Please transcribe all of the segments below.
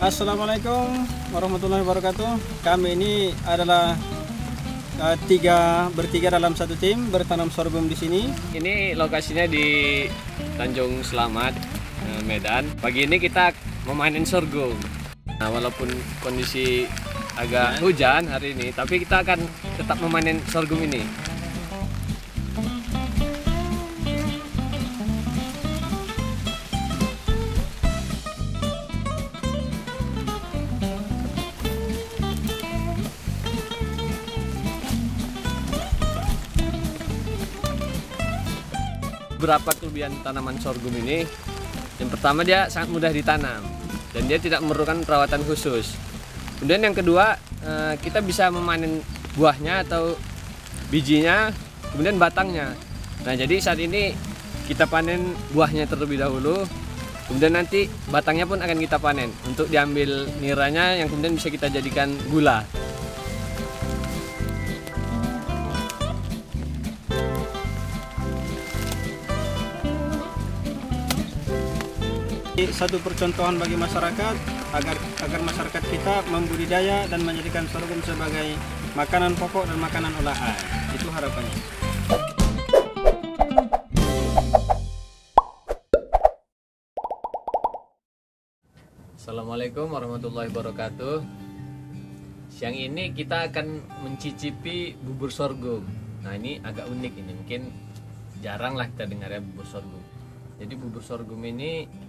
Assalamualaikum warahmatullahi wabarakatuh. Kami ini adalah bertiga dalam satu tim bertanam sorghum di sini. Ini lokasinya di Tanjung Selamat, Medan. Pagi ini kita memanen sorghum. Nah, walaupun kondisi agak hujan hari ini, tapi kita akan tetap memanen sorghum ini. Beberapa kelebihan tanaman sorghum ini, yang pertama dia sangat mudah ditanam dan dia tidak memerlukan perawatan khusus. Kemudian yang kedua, kita bisa memanen buahnya atau bijinya, kemudian batangnya. Nah, jadi saat ini kita panen buahnya terlebih dahulu, kemudian nanti batangnya pun akan kita panen untuk diambil niranya yang kemudian bisa kita jadikan gula. Satu percontohan bagi masyarakat agar masyarakat kita membudidaya dan menjadikan sorghum sebagai makanan pokok dan makanan olahan. Itu harapannya. Assalamualaikum warahmatullahi wabarakatuh. Siang ini kita akan mencicipi bubur sorghum. Nah, ini agak unik, ini mungkin jarang lah kita dengar ya bubur sorghum. Jadi bubur sorghum ini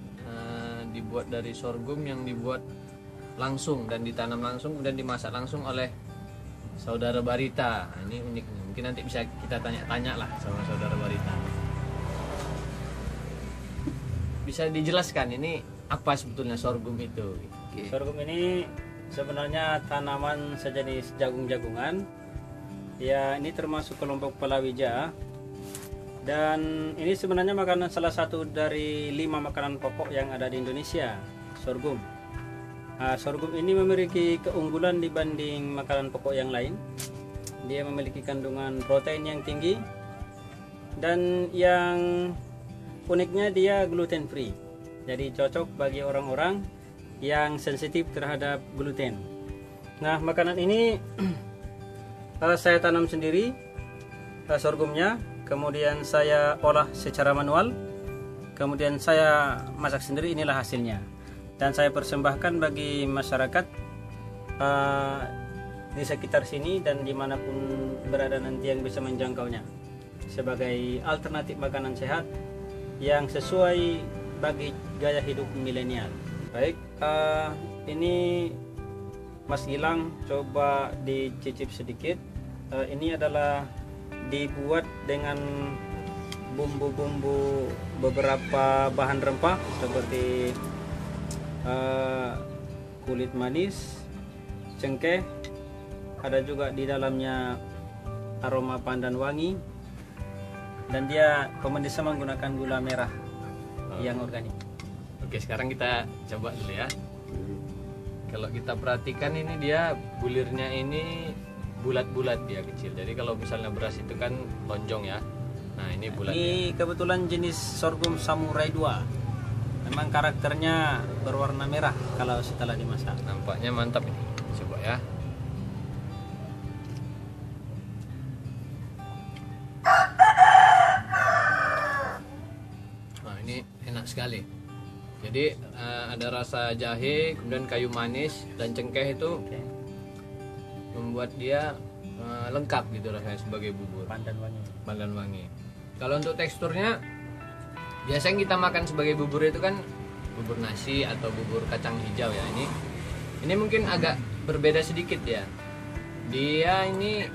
dibuat dari sorghum yang dibuat langsung dan ditanam langsung kemudian dimasak langsung oleh saudara Barita. Nah, ini unik nih. Mungkin nanti bisa kita tanya-tanya lah sama saudara Barita. Bisa dijelaskan ini apa sebetulnya sorghum itu? Sorghum ini sebenarnya tanaman sejenis jagung-jagungan. Ya, ini termasuk kelompok palawija. Dan ini sebenarnya salah satu dari 5 makanan pokok yang ada di Indonesia, sorghum. Sorghum ini memiliki keunggulan dibanding makanan pokok yang lain. Dia memiliki kandungan protein yang tinggi dan yang uniknya dia gluten free. Jadi cocok bagi orang-orang yang sensitif terhadap gluten. Nah, makanan ini saya tanam sendiri sorghumnya. Kemudian saya olah secara manual, kemudian saya masak sendiri, inilah hasilnya. Dan saya persembahkan bagi masyarakat di sekitar sini dan dimanapun berada nanti yang bisa menjangkaunya, sebagai alternatif makanan sehat yang sesuai bagi gaya hidup milenial. Baik, ini Mas Gilang coba dicicip sedikit. Ini adalah dibuat dengan bumbu-bumbu beberapa bahan rempah seperti kulit manis, cengkeh, ada juga di dalamnya aroma pandan wangi, dan dia pemirsa menggunakan gula merah yang organik. Oke, sekarang kita coba dulu ya. Kalau kita perhatikan ini dia bulirnya ini bulat-bulat, dia kecil. Jadi kalau misalnya beras itu kan lonjong ya. Nah, ini bulat. Ini kebetulan jenis sorghum samurai 2. Memang karakternya berwarna merah kalau setelah dimasak. Nampaknya mantap ini. Coba ya. Nah, ini enak sekali. Jadi ada rasa jahe, kemudian kayu manis dan cengkeh itu membuat dia lengkap gitu rasanya sebagai bubur. Pandan wangi. Kalau untuk teksturnya, biasanya kita makan sebagai bubur itu kan bubur nasi atau bubur kacang hijau ya. Ini mungkin agak berbeda sedikit ya. Dia ini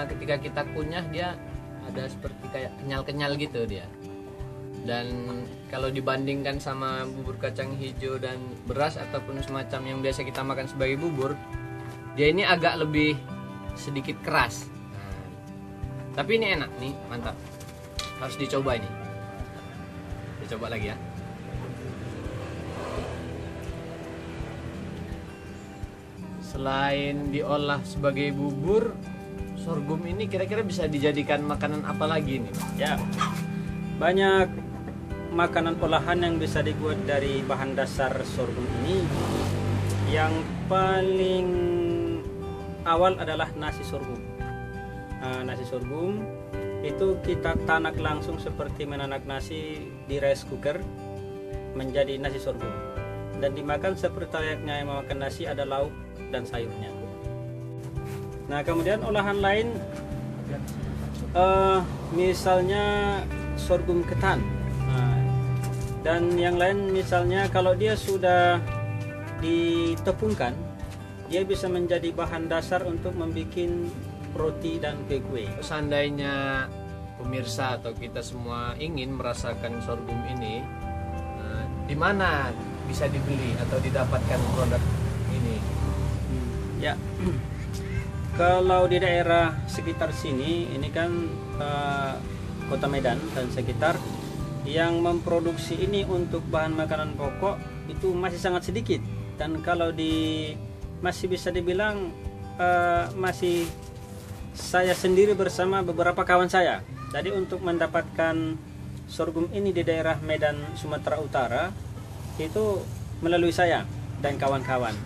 ketika kita kunyah dia ada seperti kayak kenyal-kenyal gitu dia. Dan kalau dibandingkan sama bubur kacang hijau dan beras ataupun semacam yang biasa kita makan sebagai bubur, dia ini agak lebih sedikit keras. Nah, tapi ini enak nih, mantap. Harus dicoba ini. Dicoba lagi ya. Selain diolah sebagai bubur, sorghum ini kira-kira bisa dijadikan makanan apa lagi nih? Ya, banyak makanan olahan yang bisa dibuat dari bahan dasar sorghum ini. Yang paling awal adalah nasi sorghum. Nasi sorghum itu kita tanak langsung seperti menanak nasi di rice cooker menjadi nasi sorghum, dan dimakan seperti layaknya yang makan nasi, ada lauk dan sayurnya. Nah, kemudian olahan lain misalnya sorghum ketan. Dan yang lain misalnya kalau dia sudah ditepungkan, dia bisa menjadi bahan dasar untuk membuat roti dan kue-kue. Seandainya pemirsa atau kita semua ingin merasakan sorghum ini, di mana bisa dibeli atau didapatkan produk ini? Ya, kalau di daerah sekitar sini, ini kan Kota Medan dan sekitar, yang memproduksi ini untuk bahan makanan pokok itu masih sangat sedikit. Dan kalau masih bisa dibilang masih saya sendiri bersama beberapa kawan saya. Jadi untuk mendapatkan sorghum ini di daerah Medan, Sumatera Utara, itu melalui saya dan kawan-kawan.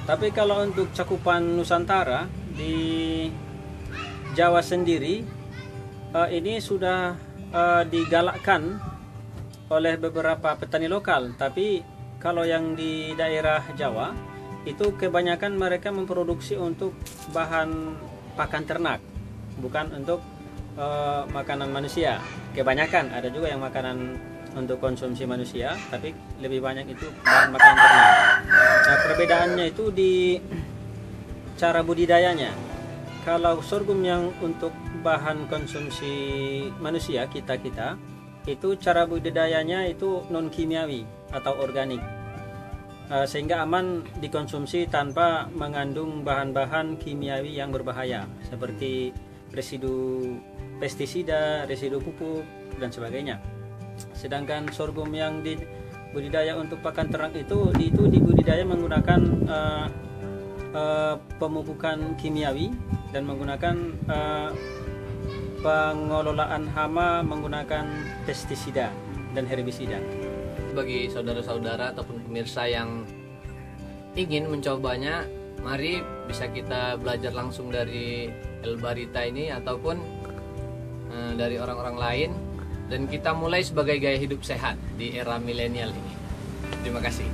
Tapi kalau untuk cakupan Nusantara, di Jawa sendiri, ini sudah digalakkan oleh beberapa petani lokal. Tapi kalau yang di daerah Jawa, itu kebanyakan mereka memproduksi untuk bahan pakan ternak, bukan untuk makanan manusia. Kebanyakan, ada juga yang makanan untuk konsumsi manusia, tapi lebih banyak itu bahan makanan ternak. Nah, perbedaannya itu di cara budidayanya. Kalau sorghum yang untuk bahan konsumsi manusia, kita itu cara budidayanya itu non kimiawi atau organik, sehingga aman dikonsumsi tanpa mengandung bahan-bahan kimiawi yang berbahaya seperti residu pestisida, residu pupuk dan sebagainya. Sedangkan sorghum yang dibudidaya untuk pakan ternak itu dibudidaya menggunakan pemupukan kimiawi dan menggunakan pengelolaan hama menggunakan pestisida dan herbisida. Bagi saudara-saudara ataupun pemirsa yang ingin mencobanya, mari bisa kita belajar langsung dari El Barita ini ataupun dari orang-orang lain, dan kita mulai sebagai gaya hidup sehat di era milenial ini. Terima kasih.